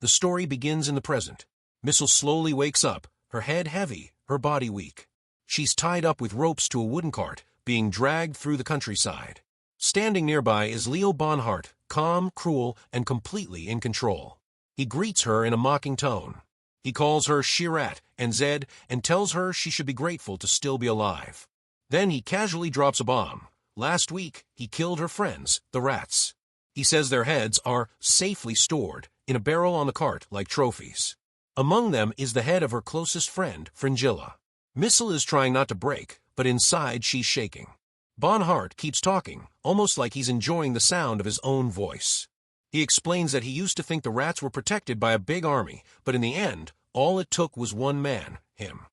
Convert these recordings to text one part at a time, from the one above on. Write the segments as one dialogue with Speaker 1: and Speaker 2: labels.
Speaker 1: The story begins in the present. Missel slowly wakes up, her head heavy, her body weak. She's tied up with ropes to a wooden cart, being dragged through the countryside. Standing nearby is Leo Bonhart, calm, cruel, and completely in control. He greets her in a mocking tone. He calls her Shirat and Zed and tells her she should be grateful to still be alive. Then he casually drops a bomb. Last week, he killed her friends, the rats. He says their heads are safely stored in a barrel on the cart like trophies. Among them is the head of her closest friend, Fringilla. Missel is trying not to break, but inside she's shaking. Bonhart keeps talking, almost like he's enjoying the sound of his own voice. He explains that he used to think the rats were protected by a big army, but in the end, all it took was one man, him.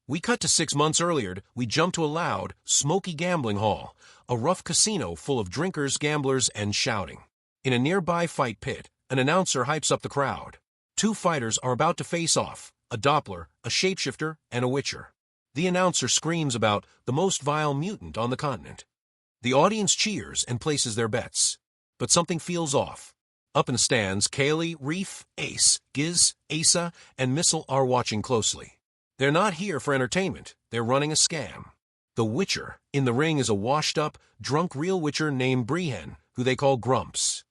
Speaker 1: We cut to 6 months earlier. We jump to a loud, smoky gambling hall, a rough casino full of drinkers, gamblers, and shouting. In a nearby fight pit, an announcer hypes up the crowd. 2 fighters are about to face off, a Doppler, a shapeshifter, and a Witcher. The announcer screams about the most vile mutant on the continent. The audience cheers and places their bets. But something feels off. Up in the stands, Kaylee, Reef, Ace, Giz, Asa, and Missel are watching closely. They're not here for entertainment, they're running a scam. The Witcher in the ring is a washed-up, drunk real Witcher named Brigden, who they call Grumps.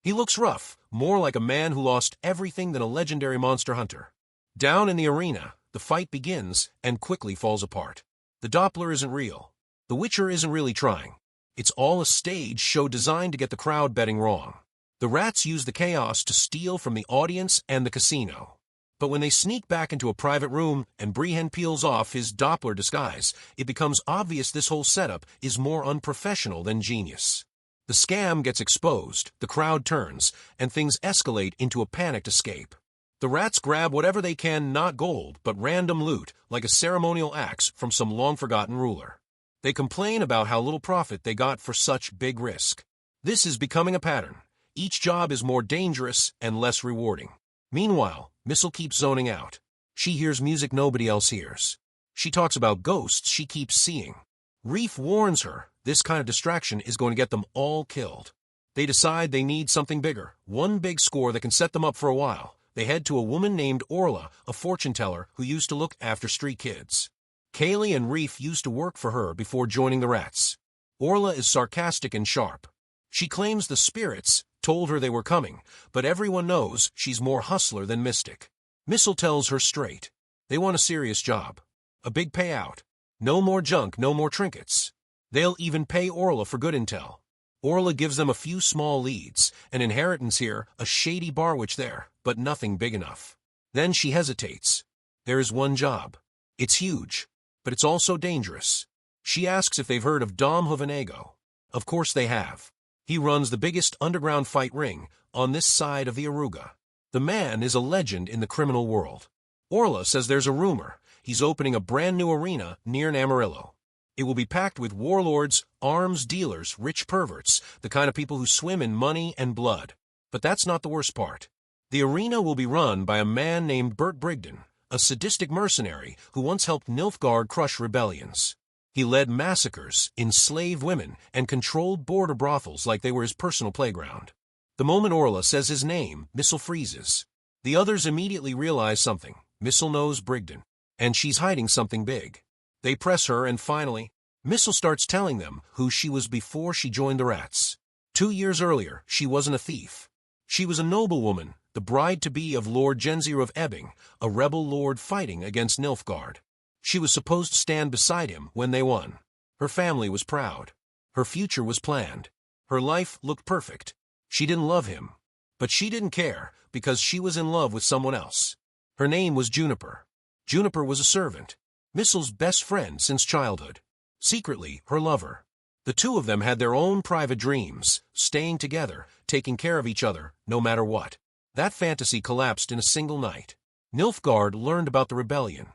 Speaker 1: He looks rough, more like a man who lost everything than a legendary monster hunter. Down in the arena, the fight begins and quickly falls apart. The Doppler isn't real. The Witcher isn't really trying. It's all a stage show designed to get the crowd betting wrong. The rats use the chaos to steal from the audience and the casino. But when they sneak back into a private room and Brigden peels off his Doppler disguise, it becomes obvious this whole setup is more unprofessional than genius. The scam gets exposed, the crowd turns, and things escalate into a panicked escape. The rats grab whatever they can, not gold, but random loot, like a ceremonial axe from some long-forgotten ruler. They complain about how little profit they got for such big risk. This is becoming a pattern. Each job is more dangerous and less rewarding. Meanwhile, Missel keeps zoning out. She hears music nobody else hears. She talks about ghosts she keeps seeing. Reef warns her this kind of distraction is going to get them all killed. They decide they need something bigger, one big score that can set them up for a while. They head to a woman named Orla, a fortune teller who used to look after street kids. Kaylee and Reef used to work for her before joining the rats. Orla is sarcastic and sharp. She claims the spirits told her they were coming, but everyone knows she's more hustler than mystic. Missel tells her straight. They want a serious job. A big payout. No more junk, no more trinkets. They'll even pay Orla for good intel. Orla gives them a few small leads, an inheritance here, a shady bar witch there, but nothing big enough. Then she hesitates. There is one job. It's huge, but it's also dangerous. She asks if they've heard of Dom Hovanego. Of course they have. He runs the biggest underground fight ring on this side of the Aruga. The man is a legend in the criminal world. Orla says there's a rumor he's opening a brand new arena near Amarillo. It will be packed with warlords, arms dealers, rich perverts, the kind of people who swim in money and blood. But that's not the worst part. The arena will be run by a man named Brigden, a sadistic mercenary who once helped Nilfgaard crush rebellions. He led massacres, enslaved women, and controlled border brothels like they were his personal playground. The moment Orla says his name, Missel freezes. The others immediately realize something. Missel knows Brigden, and she's hiding something big. They press her, and finally, Missel starts telling them who she was before she joined the rats. 2 years earlier, she wasn't a thief. She was a noblewoman, the bride-to-be of Lord Genzir of Ebbing, a rebel lord fighting against Nilfgaard. She was supposed to stand beside him when they won. Her family was proud. Her future was planned. Her life looked perfect. She didn't love him. But she didn't care, because she was in love with someone else. Her name was Juniper. Juniper was a servant. Missel's best friend since childhood. Secretly, her lover. The two of them had their own private dreams, staying together, taking care of each other, no matter what. That fantasy collapsed in a single night. Nilfgaard learned about the rebellion.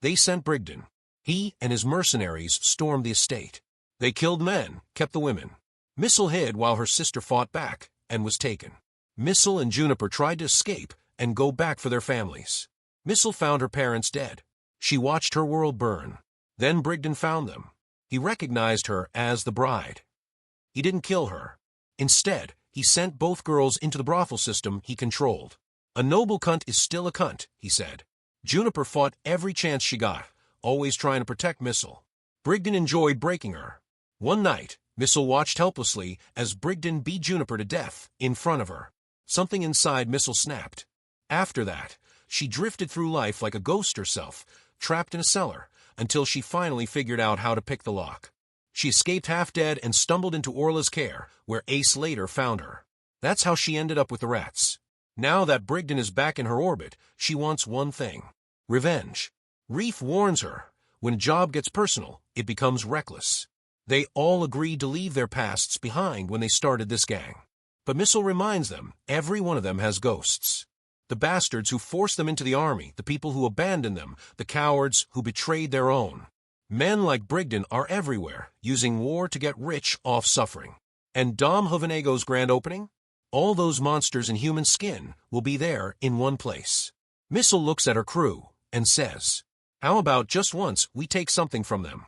Speaker 1: They sent Brigden. He and his mercenaries stormed the estate. They killed men, kept the women. Missel hid while her sister fought back, and was taken. Missel and Juniper tried to escape and go back for their families. Missel found her parents dead. She watched her world burn. Then Brigden found them. He recognized her as the bride. He didn't kill her. Instead, he sent both girls into the brothel system he controlled. A noble cunt is still a cunt, he said. Juniper fought every chance she got, always trying to protect Missile. Brigden enjoyed breaking her. One night, Missile watched helplessly as Brigden beat Juniper to death in front of her. Something inside Missile snapped. After that, she drifted through life like a ghost herself, trapped in a cellar, until she finally figured out how to pick the lock. She escaped half-dead and stumbled into Orla's care, where Ace later found her. That's how she ended up with the rats. Now that Brigden is back in her orbit, she wants one thing: revenge. Reef warns her, when a job gets personal, it becomes reckless. They all agreed to leave their pasts behind when they started this gang. But Missile reminds them, every one of them has ghosts. The bastards who forced them into the army, the people who abandoned them, the cowards who betrayed their own. Men like Brigden are everywhere, using war to get rich off suffering. And Dom Hovenego's grand opening? All those monsters in human skin will be there in one place. Missile looks at her crew and says, "How about just once we take something from them?"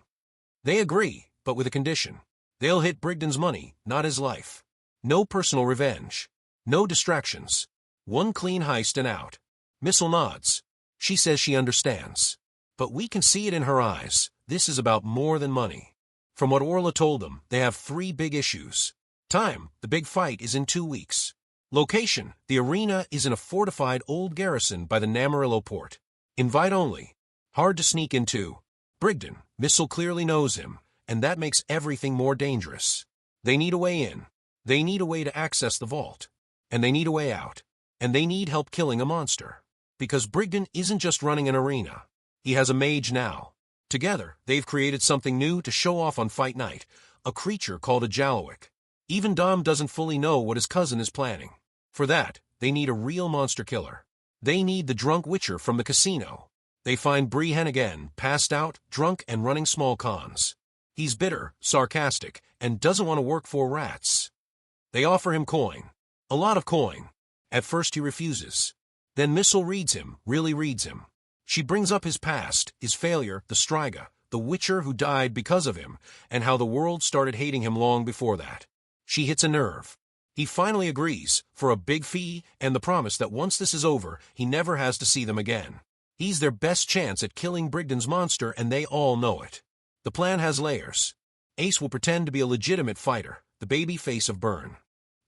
Speaker 1: They agree, but with a condition. They'll hit Brigden's money, not his life. No personal revenge. No distractions. One clean heist and out. Missile nods. She says she understands. But we can see it in her eyes. This is about more than money. From what Orla told them, they have 3 big issues. Time: the big fight is in 2 weeks. Location: the arena is in a fortified old garrison by the Namarillo port. Invite only. Hard to sneak into. Brigden: Missile clearly knows him, and that makes everything more dangerous. They need a way in. They need a way to access the vault. And they need a way out. And they need help killing a monster. Because Brigden isn't just running an arena. He has a mage now. Together, they've created something new to show off on fight night, a creature called a Jalowik. Even Dom doesn't fully know what his cousin is planning. For that, they need a real monster killer. They need the drunk witcher from the casino. They find Brigden again, passed out, drunk, and running small cons. He's bitter, sarcastic, and doesn't want to work for rats. They offer him coin. A lot of coin. At first he refuses. Then Missile reads him, really reads him. She brings up his past, his failure, the Striga, the Witcher who died because of him, and how the world started hating him long before that. She hits a nerve. He finally agrees, for a big fee and the promise that once this is over, he never has to see them again. He's their best chance at killing Brigden's monster, and they all know it. The plan has layers. Ace will pretend to be a legitimate fighter, the baby face of Burn.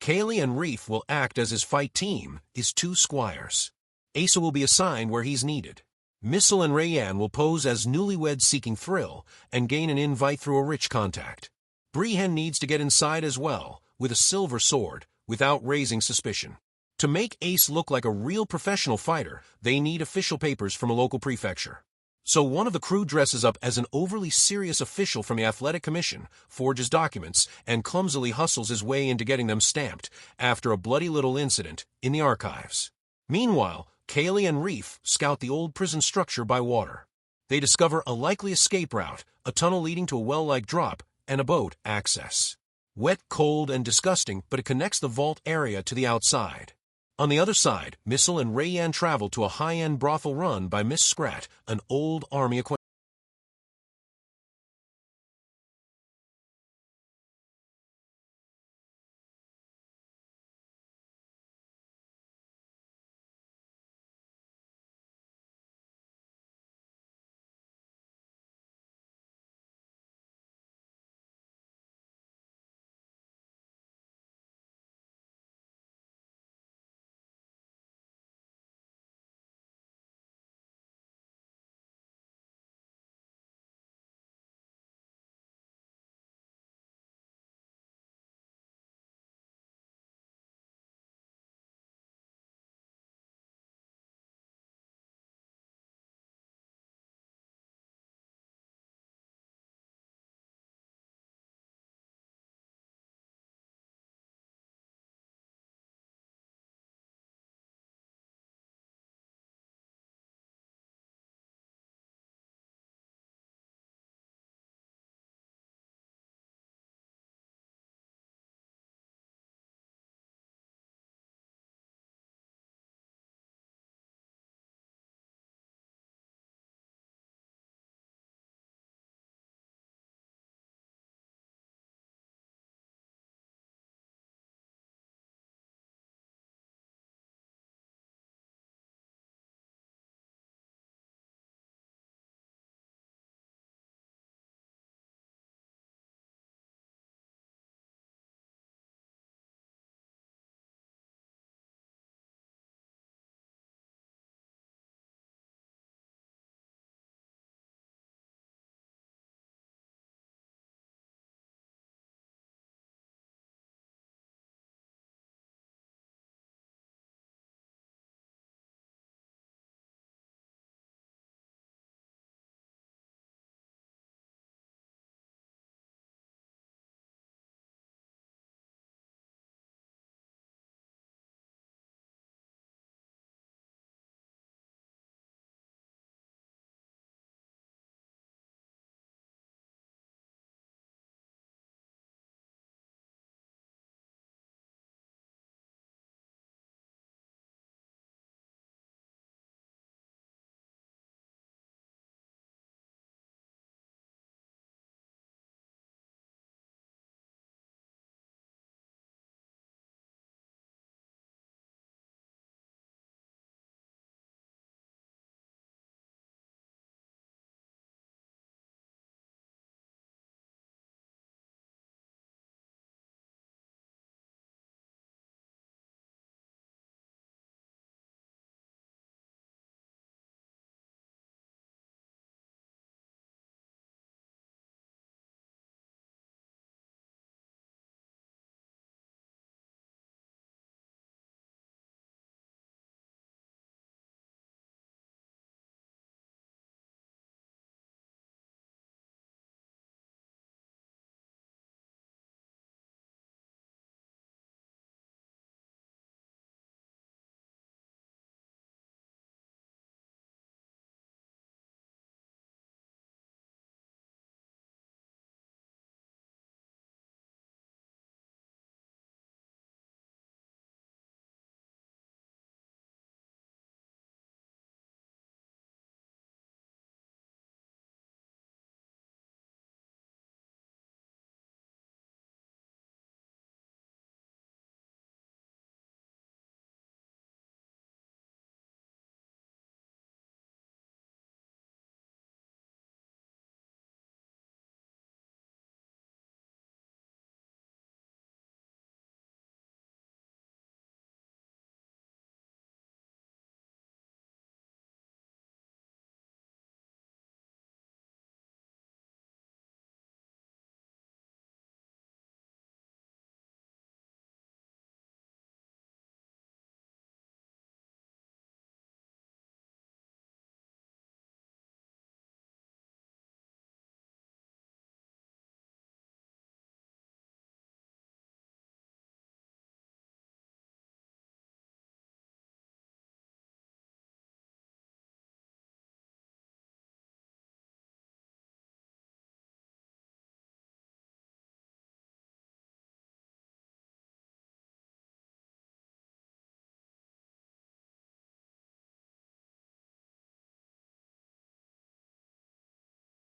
Speaker 1: Kaylee and Reef will act as his fight team, his 2 squires. Asa will be assigned where he's needed. Missile and Rayanne will pose as newlyweds seeking thrill and gain an invite through a rich contact. Brigden needs to get inside as well, with a silver sword, without raising suspicion. To make Ace look like a real professional fighter, they need official papers from a local prefecture. So one of the crew dresses up as an overly serious official from the Athletic Commission, forges documents, and clumsily hustles his way into getting them stamped after a bloody little incident in the archives. Meanwhile, Kaylee and Reef scout the old prison structure by water. They discover a likely escape route, a tunnel leading to a well-like drop, and a boat access. Wet, cold, and disgusting, but it connects the vault area to the outside. On the other side, Missile and Rayanne travel to a high-end brothel run by Miss Scrat, an old army acquaintance.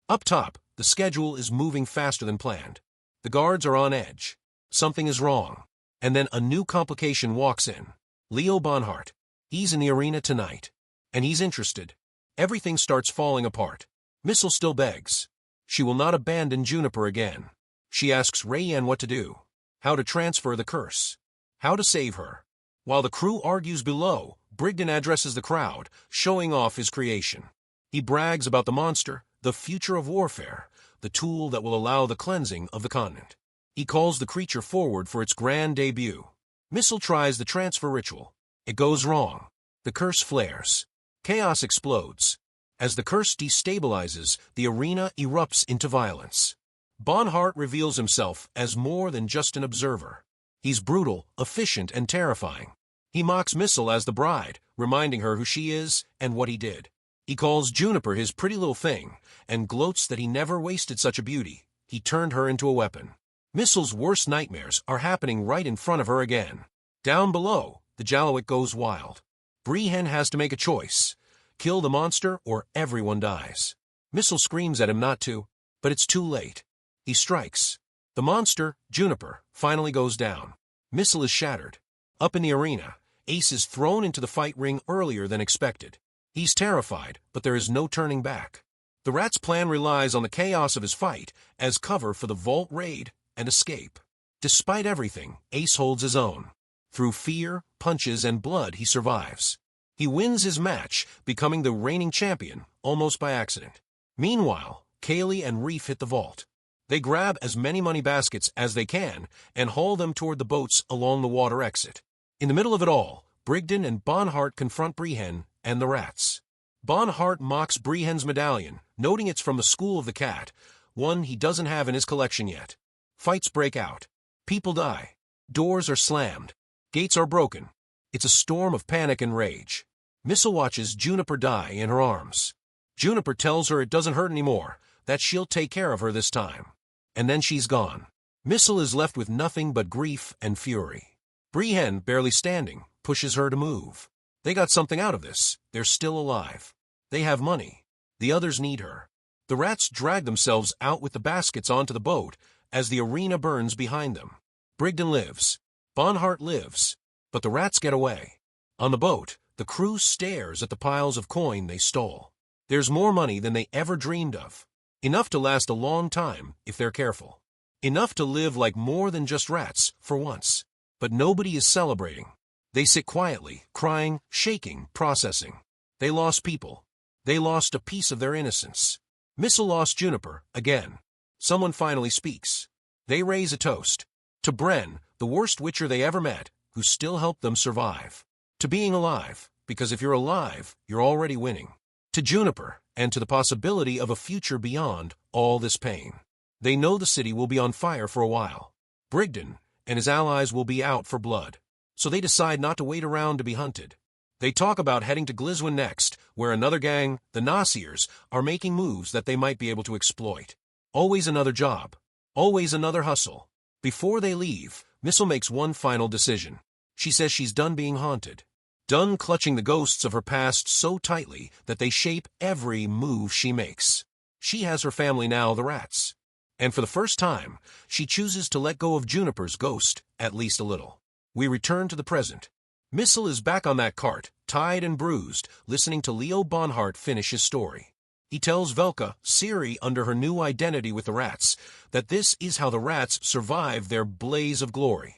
Speaker 1: Up top, the schedule is moving faster than planned. The guards are on edge. Something is wrong. And then a new complication walks in. Leo Bonhart. He's in the arena tonight. And he's interested. Everything starts falling apart. Missile still begs. She will not abandon Juniper again. She asks Rayanne what to do. How to transfer the curse. How to save her. While the crew argues below, Brigden addresses the crowd, showing off his creation. He brags about the monster, the future of warfare, the tool that will allow the cleansing of the continent. He calls the creature forward for its grand debut. Missile tries the transfer ritual. It goes wrong. The curse flares. Chaos explodes. As the curse destabilizes, the arena erupts into violence. Bonhart reveals himself as more than just an observer. He's brutal, efficient, and terrifying. He mocks Missile as the bride, reminding her who she is and what he did. He calls Juniper his pretty little thing, and gloats that he never wasted such a beauty. He turned her into a weapon. Missile's worst nightmares are happening right in front of her again. Down below, the Jalowik goes wild. Brigden has to make a choice. Kill the monster or everyone dies. Missile screams at him not to, but it's too late. He strikes. The monster, Juniper, finally goes down. Missile is shattered. Up in the arena, Ace is thrown into the fight ring earlier than expected. He's terrified, but there is no turning back. The rat's plan relies on the chaos of his fight as cover for the vault raid and escape. Despite everything, Ace holds his own. Through fear, punches, and blood, he survives. He wins his match, becoming the reigning champion, almost by accident. Meanwhile, Kaylee and Reef hit the vault. They grab as many money baskets as they can and haul them toward the boats along the water exit. In the middle of it all, Brigden and Bonhart confront Brigden and the rats. Bonhart mocks Brigden's medallion, noting it's from the School of the Cat, one he doesn't have in his collection yet. Fights break out. People die. Doors are slammed. Gates are broken. It's a storm of panic and rage. Missile watches Juniper die in her arms. Juniper tells her it doesn't hurt anymore, that she'll take care of her this time. And then she's gone. Missile is left with nothing but grief and fury. Brigden, barely standing, pushes her to move. They got something out of this. They're still alive. They have money. The others need her. The rats drag themselves out with the baskets onto the boat as the arena burns behind them. Brigden lives. Bonhart lives. But the rats get away. On the boat, the crew stares at the piles of coin they stole. There's more money than they ever dreamed of. Enough to last a long time if they're careful. Enough to live like more than just rats, for once. But nobody is celebrating. They sit quietly, crying, shaking, processing. They lost people. They lost a piece of their innocence. Missile lost Juniper, again. Someone finally speaks. They raise a toast. To Bren, the worst witcher they ever met, who still helped them survive. To being alive, because if you're alive, you're already winning. To Juniper, and to the possibility of a future beyond all this pain. They know the city will be on fire for a while. Brigden and his allies will be out for blood. So they decide not to wait around to be hunted. They talk about heading to Gliswin next, where another gang, the Nasiers, are making moves that they might be able to exploit. Always another job. Always another hustle. Before they leave, Missile makes one final decision. She says she's done being haunted. Done clutching the ghosts of her past so tightly that they shape every move she makes. She has her family now, the rats. And for the first time, she chooses to let go of Juniper's ghost, at least a little. We return to the present. Missile is back on that cart, tied and bruised, listening to Leo Bonhart finish his story. He tells Velka, Ciri under her new identity with the rats, that this is how the rats survive their blaze of glory.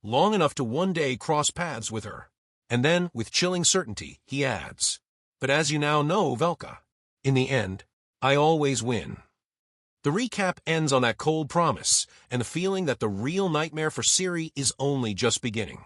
Speaker 1: Long enough to one day cross paths with her. And then, with chilling certainty, he adds, "But as you now know, Velka, in the end, I always win." The recap ends on that cold promise, and the feeling that the real nightmare for Ciri is only just beginning.